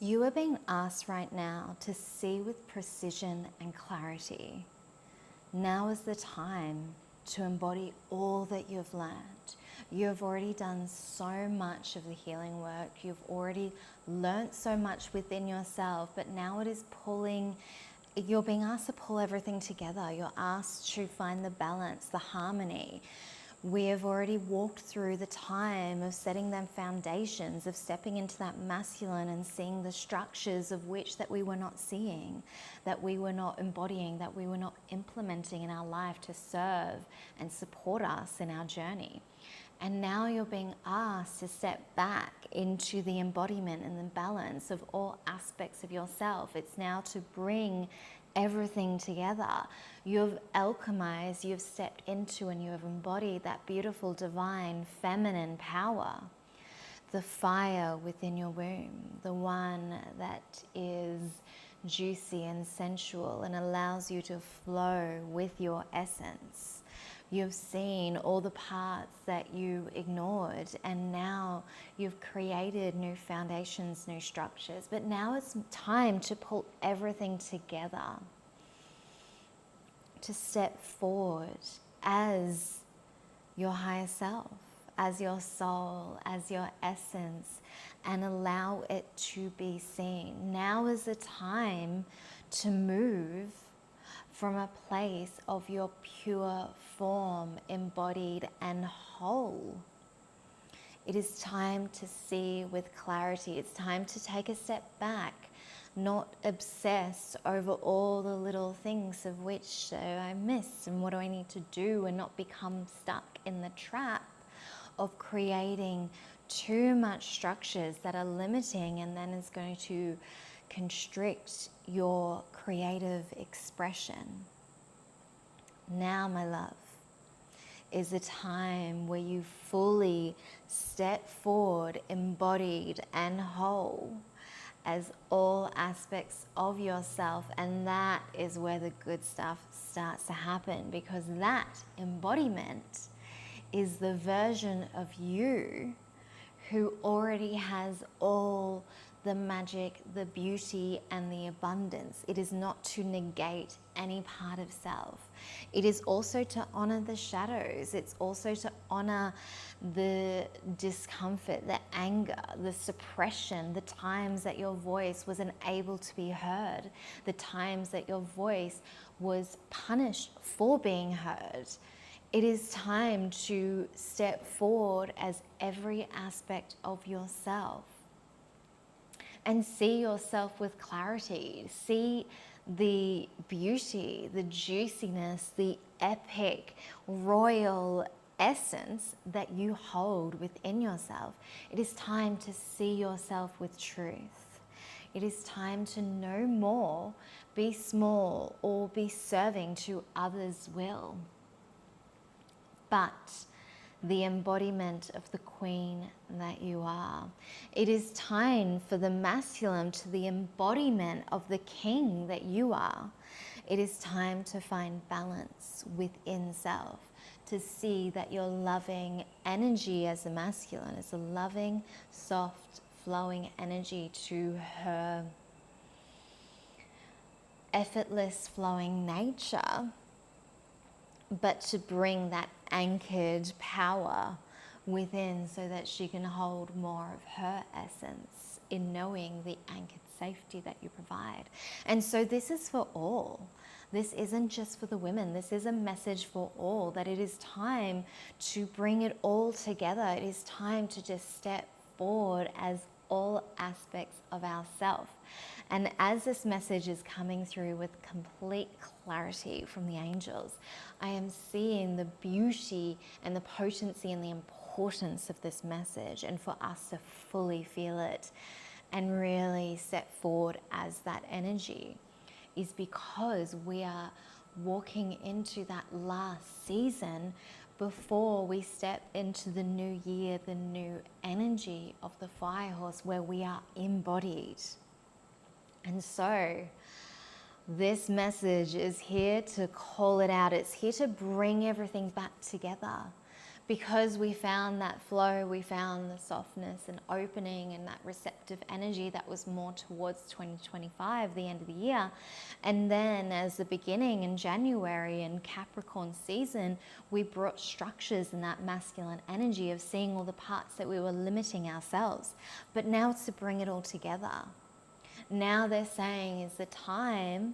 You are being asked right now to see with precision and clarity. Now is the time to embody all that you've learned. You have already done so much of the healing work. You've already learnt so much within yourself, but now it is you're being asked to pull everything together. You're asked to find the balance, the harmony. We have already walked through the time of setting them foundations, of stepping into that masculine and seeing the structures of which that we were not seeing, that we were not embodying, that we were not implementing in our life to serve and support us in our journey. And now you're being asked to step back into the embodiment and the balance of all aspects of yourself. It's now to bring everything together. You've alchemized, you've stepped into, and you have embodied that beautiful, divine, feminine power. The fire within your womb, the one that is juicy and sensual and allows you to flow with your essence. You've seen all the parts that you ignored, and now you've created new foundations, new structures. But now it's time to pull everything together, to step forward as your higher self, as your soul, as your essence, and allow it to be seen. Now is the time to move from a place of your pure form, embodied and whole. It is time to see with clarity. It's time to take a step back, not obsess over all the little things of which I missed and what do I need to do, and not become stuck in the trap of creating too much structures that are limiting and then is going to constrict your creative expression. Now, my love, is a time where you fully step forward, embodied and whole as all aspects of yourself, and that is where the good stuff starts to happen, because that embodiment is the version of you who already has all the magic, the beauty and the abundance. It is not to negate any part of self. It is also to honor the shadows. It's also to honor the discomfort, the anger, the suppression, the times that your voice was unable to be heard, the times that your voice was punished for being heard. It is time to step forward as every aspect of yourself and see yourself with clarity. See the beauty, the juiciness, the epic, royal essence that you hold within yourself. It is time to see yourself with truth. It is time to no more be small or be serving to others' will, but the embodiment of the queen that you are. It is time for the masculine to the embodiment of the king that you are. It is time to find balance within self, to see that your loving energy as a masculine is a loving, soft, flowing energy to her effortless flowing nature, but to bring that anchored power within so that she can hold more of her essence in knowing the anchored safety that you provide. And so this is for all. This isn't just for the women. This is a message for all, that it is time to bring it all together. It is time to just step forward as all aspects of ourself. And as this message is coming through with complete clarity from the angels, I am seeing the beauty and the potency and the importance of this message, and for us to fully feel it and really step forward as that energy is because we are walking into that last season before we step into the new year, the new energy of the fire horse, where we are embodied. And so this message is here to call it out. It's here to bring everything back together, because we found that flow, we found the softness and opening and that receptive energy that was more towards 2025, the end of the year. And then as the beginning in January in Capricorn season, we brought structures and that masculine energy of seeing all the parts that we were limiting ourselves. But now it's to bring it all together. Now they're saying is the time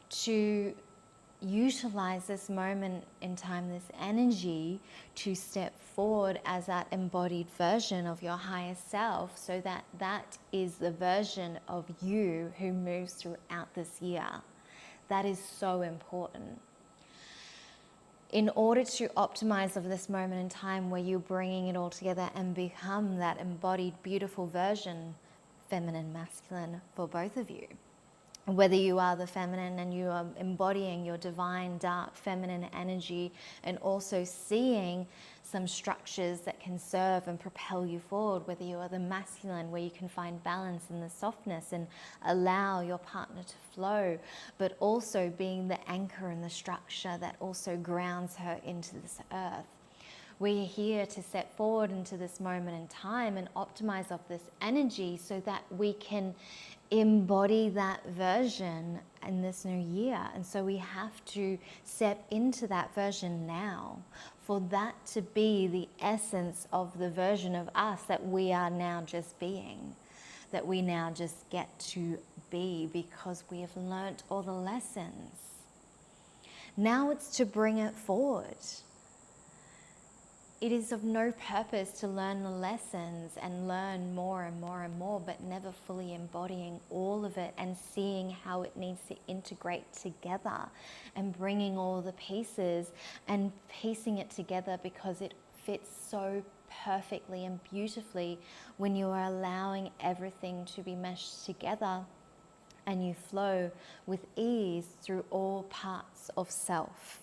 to utilize this moment in time, this energy, to step forward as that embodied version of your higher self, so that that is the version of you who moves throughout this year. That is so important. In order to optimize of this moment in time where you're bringing it all together and become that embodied, beautiful version, feminine, masculine, for both of you. Whether you are the feminine and you are embodying your divine, dark, feminine energy, and also seeing some structures that can serve and propel you forward, whether you are the masculine, where you can find balance in the softness and allow your partner to flow, but also being the anchor and the structure that also grounds her into this earth. We're here to step forward into this moment in time and optimize of this energy so that we can embody that version in this new year. And so we have to step into that version now for that to be the essence of the version of us that we are now just being, that we now just get to be because we have learnt all the lessons. Now it's to bring it forward. It is of no purpose to learn the lessons and learn more and more and more, but never fully embodying all of it and seeing how it needs to integrate together and bringing all the pieces and piecing it together, because it fits so perfectly and beautifully when you are allowing everything to be meshed together and you flow with ease through all parts of self,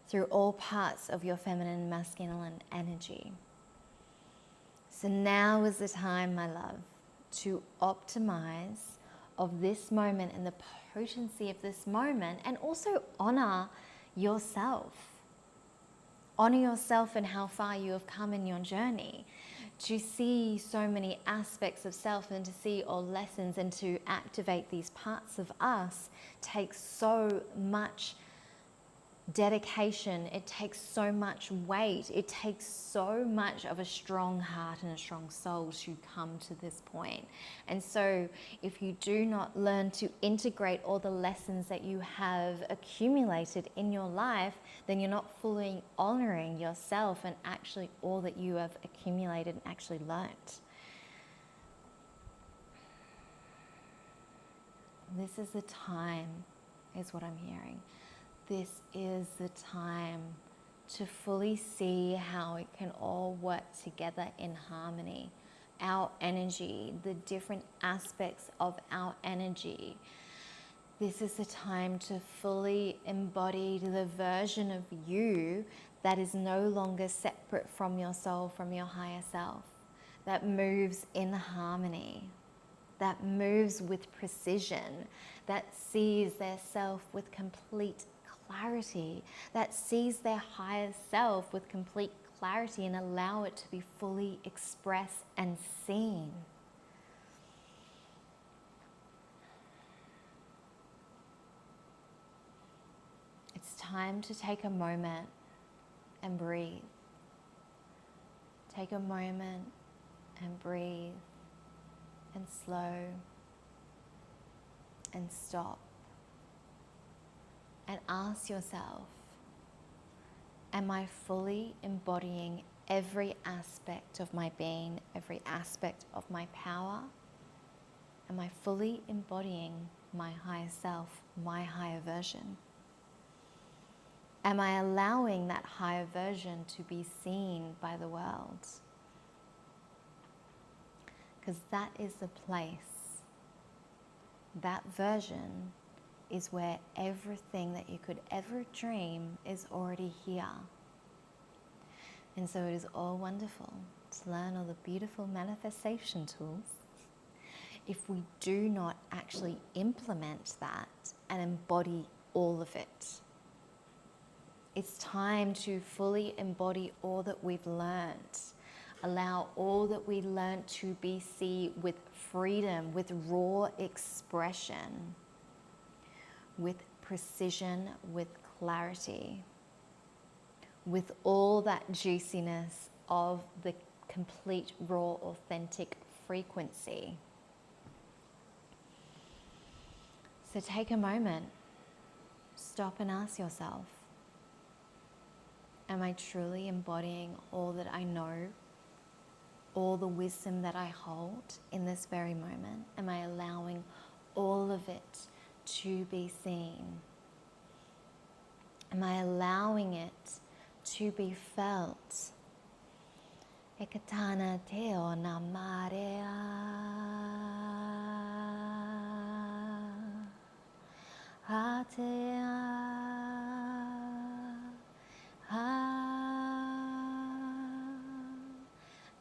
through all parts of your feminine and masculine energy. So now is the time, my love, to optimize of this moment and the potency of this moment, and also honor yourself. Honor yourself and how far you have come in your journey. To see so many aspects of self and to see all lessons and to activate these parts of us takes so much dedication, it takes so much weight, it takes so much of a strong heart and a strong soul to come to this point. And so if you do not learn to integrate all the lessons that you have accumulated in your life, then you're not fully honoring yourself and actually all that you have accumulated and actually learnt. This is the time, is what I'm hearing. This is the time to fully see how it can all work together in harmony. Our energy, the different aspects of our energy. This is the time to fully embody the version of you that is no longer separate from your soul, from your higher self, that moves in harmony, that moves with precision, that sees their self with complete clarity, that sees their higher self with complete clarity and allow it to be fully expressed and seen. It's time to take a moment and breathe. Take a moment and breathe and slow and stop. And ask yourself, am I fully embodying every aspect of my being, every aspect of my power? Am I fully embodying my higher self, my higher version? Am I allowing that higher version to be seen by the world? Because that is the place, that version is where everything that you could ever dream is already here. And so it is all wonderful to learn all the beautiful manifestation tools. If we do not actually implement that and embody all of it, It's time to fully embody all that we've learned. Allow all that we learned to be seen with freedom, with raw expression, with precision, with clarity, with all that juiciness of the complete, raw, authentic frequency. So take a moment, stop and ask yourself, am I truly embodying all that I know, all the wisdom that I hold in this very moment? Am I allowing all of it to be seen? Am I allowing it to be felt? Ekatana teo na marea. Hatea.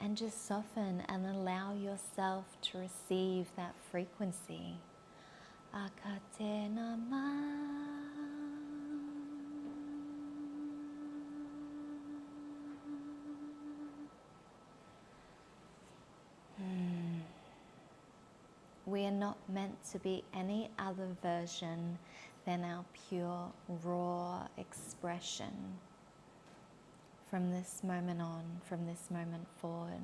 And just soften and allow yourself to receive that frequency. Akatena ma. We are not meant to be any other version than our pure, raw expression from this moment on, from this moment forward.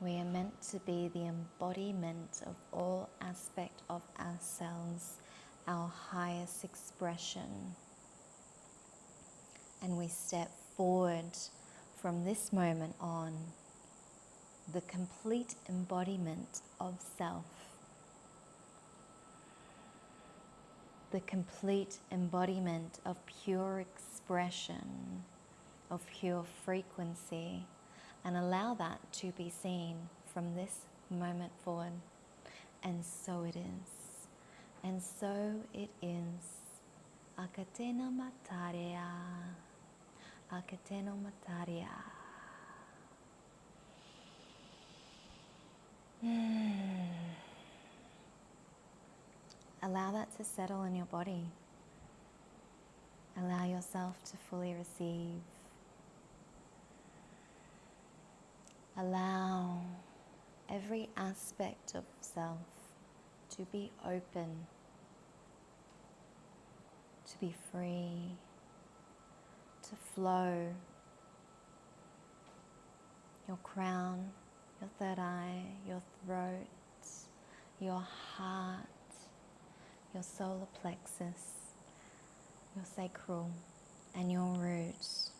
We are meant to be the embodiment of all aspect of ourselves, our highest expression. And we step forward from this moment on, the complete embodiment of self, the complete embodiment of pure expression, of pure frequency, and allow that to be seen from this moment forward. And so it is, and so it is. Akatena mataria, akateno mataria. Allow that to settle in your body. Allow yourself to fully receive. Allow every aspect of self to be open, to be free, to flow. Your crown, your third eye, your throat, your heart, your solar plexus, your sacral, and your roots.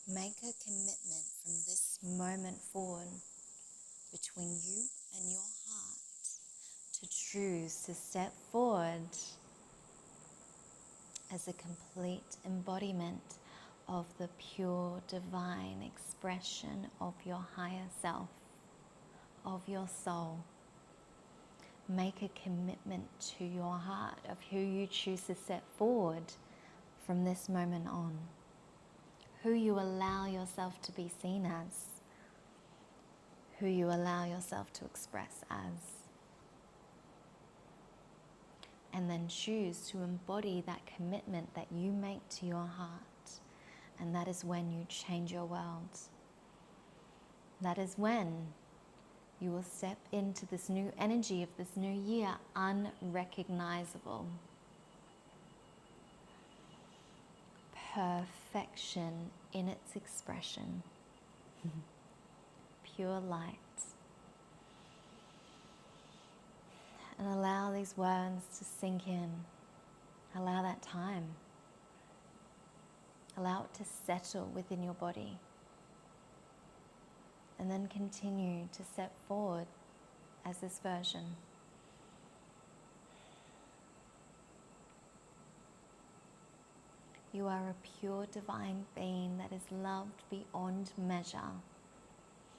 Make a commitment from this moment forward between you and your heart to choose to step forward as a complete embodiment of the pure divine expression of your higher self, of your soul. Make a commitment to your heart of who you choose to step forward from this moment on, who you allow yourself to be seen as, who you allow yourself to express as. And then choose to embody that commitment that you make to your heart. And that is when you change your world. That is when you will step into this new energy of this new year unrecognizable. Perfection in its expression. Pure light. And allow these words to sink in. Allow that time. Allow it to settle within your body. And then continue to step forward as this version. You are a pure divine being that is loved beyond measure.